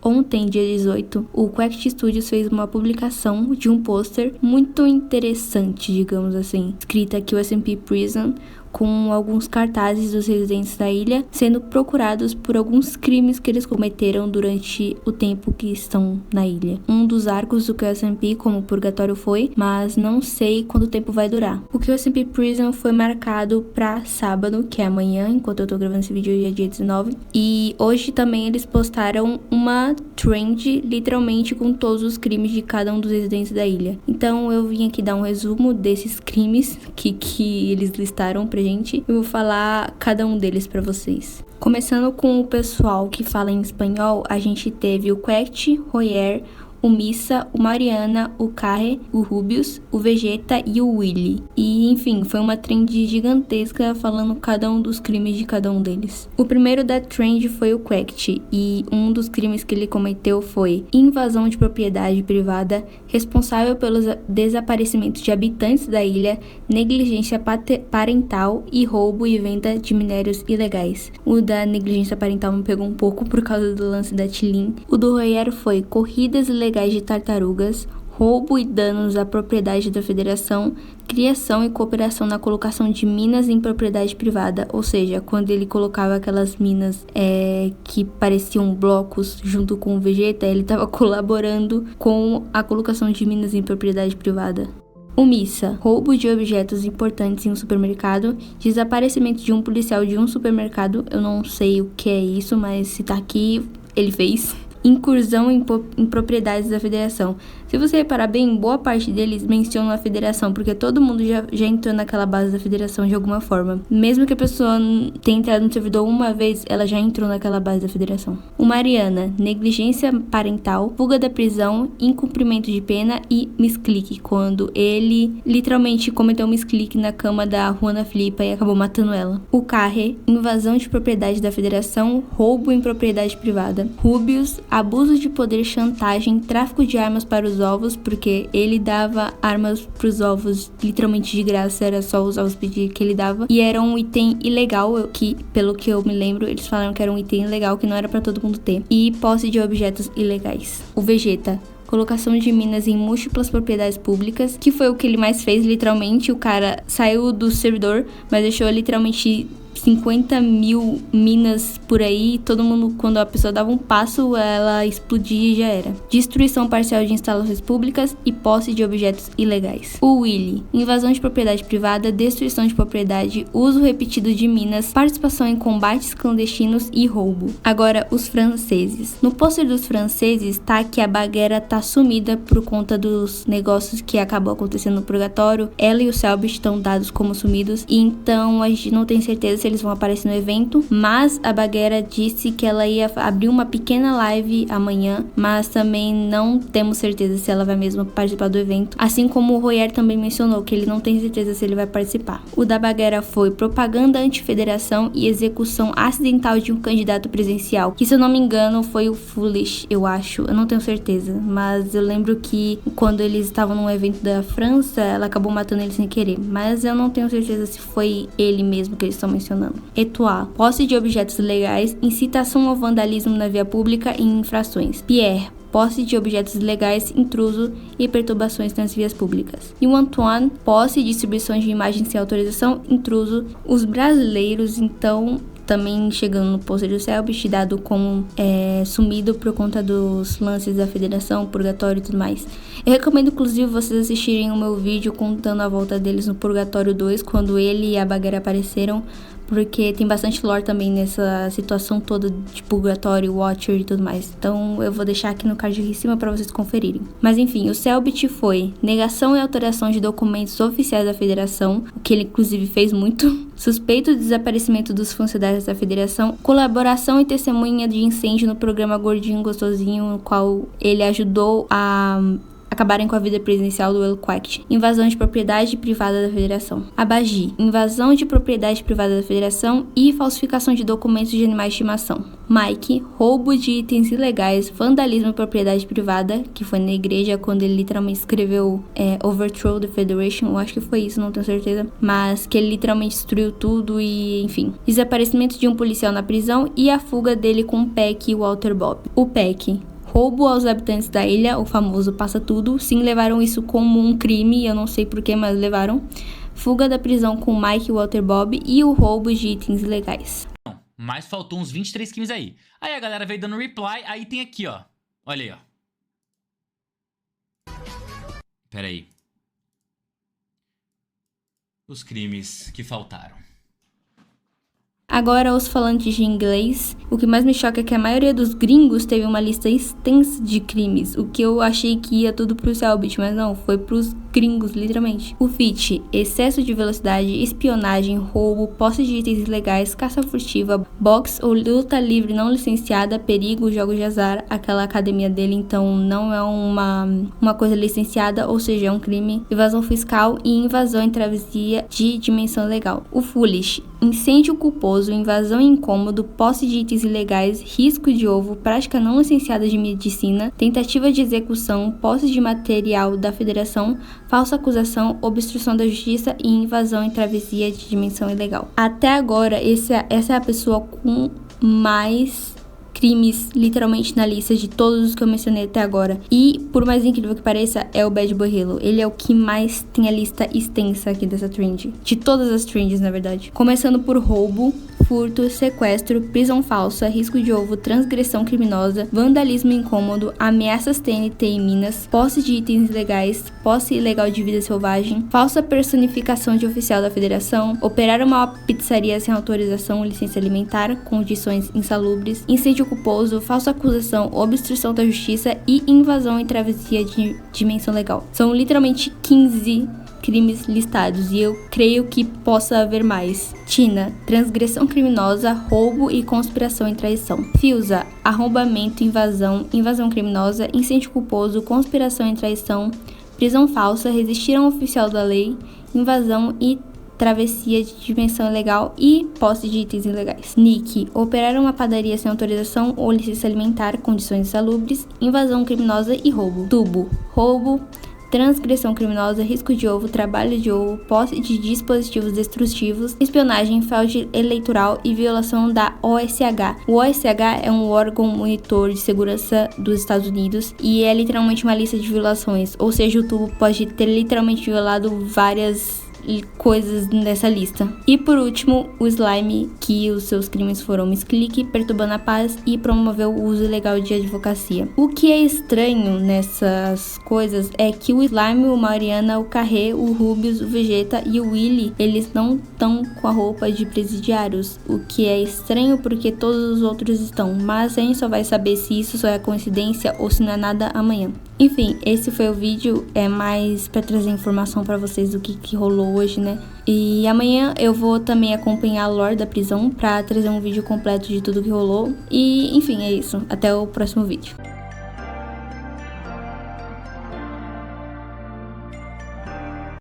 ontem, dia 18, o Quacked Studios fez uma publicação de um pôster muito interessante, digamos assim, escrita aqui USMP Prison, com alguns cartazes dos residentes da ilha sendo procurados por alguns crimes que eles cometeram durante o tempo que estão na ilha. Um dos arcos do QSMP, como o Purgatório foi, mas não sei quanto tempo vai durar. O QSMP Prison foi marcado para sábado, que é amanhã, enquanto eu tô gravando esse vídeo, hoje é dia 19. E hoje também eles postaram uma trend, literalmente, com todos os crimes de cada um dos residentes da ilha. Então eu vim aqui dar um resumo desses crimes que eles listaram pra gente. Eu vou falar cada um deles pra vocês. Começando com o pessoal que fala em espanhol, a gente teve o Quacked, Royer, o Missa, o Mariana, o Carre, o Rubius, o Vegeta e o Willy. E, enfim, foi uma trend gigantesca falando cada um dos crimes de cada um deles. O primeiro da trend foi o Quacked, e um dos crimes que ele cometeu foi invasão de propriedade privada, responsável pelos desaparecimentos de habitantes da ilha, negligência parental e roubo e venda de minérios ilegais. O da negligência parental me pegou um pouco por causa do lance da Tilin. O do Royer foi corridas ilegais de tartarugas, roubo e danos à propriedade da federação, criação e cooperação na colocação de minas em propriedade privada, ou seja, quando ele colocava aquelas minas que pareciam blocos junto com o Vegeta, ele estava colaborando com a colocação de minas em propriedade privada. O Missa, roubo de objetos importantes em um supermercado, desaparecimento de um policial de um supermercado, eu não sei o que é isso, mas se tá aqui, ele fez. Incursão em propriedades da federação. Se você reparar bem, boa parte deles mencionam a federação, porque todo mundo já entrou naquela base da federação de alguma forma. Mesmo que a pessoa tenha entrado no servidor uma vez, ela já entrou naquela base da federação. O Mariana, negligência parental, fuga da prisão, incumprimento de pena e misclick, quando ele literalmente cometeu um misclick na cama da Juana Filipa e acabou matando ela. O Carre, invasão de propriedade da federação, roubo em propriedade privada. Rubius, abuso de poder, chantagem, tráfico de armas para os ovos, porque ele dava armas para os ovos literalmente de graça, era só os ovos pedir que ele dava, e era um item ilegal, que pelo que eu me lembro, eles falaram que era um item ilegal, que não era para todo mundo ter, e posse de objetos ilegais. O Vegeta, colocação de minas em múltiplas propriedades públicas, que foi o que ele mais fez, literalmente. O cara saiu do servidor, mas deixou literalmente 50 mil minas por aí, todo mundo, quando a pessoa dava um passo, ela explodia e já era. Destruição parcial de instalações públicas e posse de objetos ilegais. O Willy, invasão de propriedade privada, destruição de propriedade, uso repetido de minas, participação em combates clandestinos e roubo. Agora, os franceses. No pôster dos franceses, tá que a Baguera tá sumida por conta dos negócios que acabou acontecendo no Purgatório. Ela e o Selbit estão dados como sumidos, e então a gente não tem certeza se eles vão aparecer no evento, mas a Baguera disse que ela ia abrir uma pequena live amanhã, mas também não temos certeza se ela vai mesmo participar do evento, assim como o Royer também mencionou que ele não tem certeza se ele vai participar. O da Baguera foi propaganda anti-federação e execução acidental de um candidato presidencial, que, se eu não me engano, foi o Foolish, eu acho, eu não tenho certeza, mas eu lembro que quando eles estavam num evento da França, ela acabou matando ele sem querer, mas eu não tenho certeza se foi ele mesmo que eles estão mencionando. Etoile, posse de objetos ilegais, incitação ao vandalismo na via pública e infrações. Pierre, posse de objetos ilegais, intruso e perturbações nas vias públicas. E o Antoine, posse e distribuição de imagens sem autorização, intruso. Os brasileiros, então, também chegando no pôster do Selbit, dado como sumido por conta dos lances da federação, Purgatório e tudo mais. Eu recomendo, inclusive, vocês assistirem o meu vídeo contando a volta deles no Purgatório 2, quando ele e a Baguera apareceram, porque tem bastante lore também nessa situação toda de Purgatório, Watcher e tudo mais. Então eu vou deixar aqui no card aqui em cima para vocês conferirem. Mas enfim, o Selbit foi negação e alteração de documentos oficiais da federação, o que ele inclusive fez muito. Suspeito de desaparecimento dos funcionários da federação, colaboração e testemunha de incêndio no programa Gordinho Gostosinho, no qual ele ajudou a acabarem com a vida presidencial do El Quacked. Invasão de propriedade privada da federação. Abagi, invasão de propriedade privada da federação e falsificação de documentos de animais de estimação. Mike, roubo de itens ilegais, vandalismo e propriedade privada, que foi na igreja quando ele literalmente escreveu Overthrow the Federation, eu acho que foi isso, não tenho certeza, mas que ele literalmente destruiu tudo e enfim. Desaparecimento de um policial na prisão e a fuga dele com o Peck e o Walter Bob. O Peck, roubo aos habitantes da ilha, o famoso passa tudo. Sim, levaram isso como um crime, eu não sei porquê, mas levaram. Fuga da prisão com Mike e Walter Bob e o roubo de itens ilegais. Mas faltou uns 23 crimes aí. Aí a galera veio dando reply, aí tem aqui, ó. Olha aí, ó. Pera aí. Os crimes que faltaram. Agora, os falantes de inglês, o que mais me choca é que a maioria dos gringos teve uma lista extensa de crimes, o que eu achei que ia tudo pro Selbit, mas não, foi pros gringos, literalmente. O FIT, excesso de velocidade, espionagem, roubo, posse de itens ilegais, caça furtiva, boxe ou luta livre não licenciada, perigo, jogos de azar, aquela academia dele, então não é uma coisa licenciada, ou seja, é um crime, evasão fiscal e invasão em travessia de dimensão legal. O Foolish, incêndio culposo, invasão incômodo, posse de itens ilegais, risco de ovo, prática não licenciada de medicina, tentativa de execução, posse de material da federação, falsa acusação, obstrução da justiça e invasão em travessia de dimensão ilegal. Até agora, essa é a pessoa com mais crimes literalmente na lista de todos os que eu mencionei até agora. E, por mais incrível que pareça, é o Bad Boy Halo. Ele é o que mais tem a lista extensa aqui dessa trend. De todas as trends, na verdade. Começando por roubo, furto, sequestro, prisão falsa, risco de ovo, transgressão criminosa, vandalismo incômodo, ameaças TNT em Minas, posse de itens ilegais, posse ilegal de vida selvagem, falsa personificação de oficial da federação, operar uma pizzaria sem autorização ou licença alimentar, condições insalubres, incêndio culposo, falsa acusação, obstrução da justiça e invasão em travessia de dimensão legal. São literalmente 15 crimes listados e eu creio que possa haver mais. Tina, transgressão criminosa, roubo e conspiração e traição. Filza, arrombamento, invasão criminosa, incêndio culposo, conspiração e traição, prisão falsa, resistir a um oficial da lei, invasão e travessia de dimensão ilegal e posse de itens ilegais. Nick, operar uma padaria sem autorização ou licença alimentar, condições insalubres, invasão criminosa e roubo. Tubo, roubo, transgressão criminosa, risco de ovo, trabalho de ovo, posse de dispositivos destrutivos, espionagem, fraude eleitoral e violação da OSH. O OSH é um órgão monitor de segurança dos Estados Unidos e é literalmente uma lista de violações, ou seja, o tubo pode ter literalmente violado várias coisas nessa lista. E por último, o Slime, que os seus crimes foram misclick, perturbando a paz e promoveu o uso ilegal de advocacia. O que é estranho nessas coisas é que o Slime, o Mariana, o Carré, o Rubius, o Vegeta e o Willy, eles não estão com a roupa de presidiários, o que é estranho porque todos os outros estão, mas a gente só vai saber se isso só é coincidência ou se não é nada amanhã. Enfim, esse foi o vídeo, é mais pra trazer informação pra vocês do que rolou hoje, né? E amanhã eu vou também acompanhar a lore da prisão pra trazer um vídeo completo de tudo que rolou. E enfim, é isso. Até o próximo vídeo.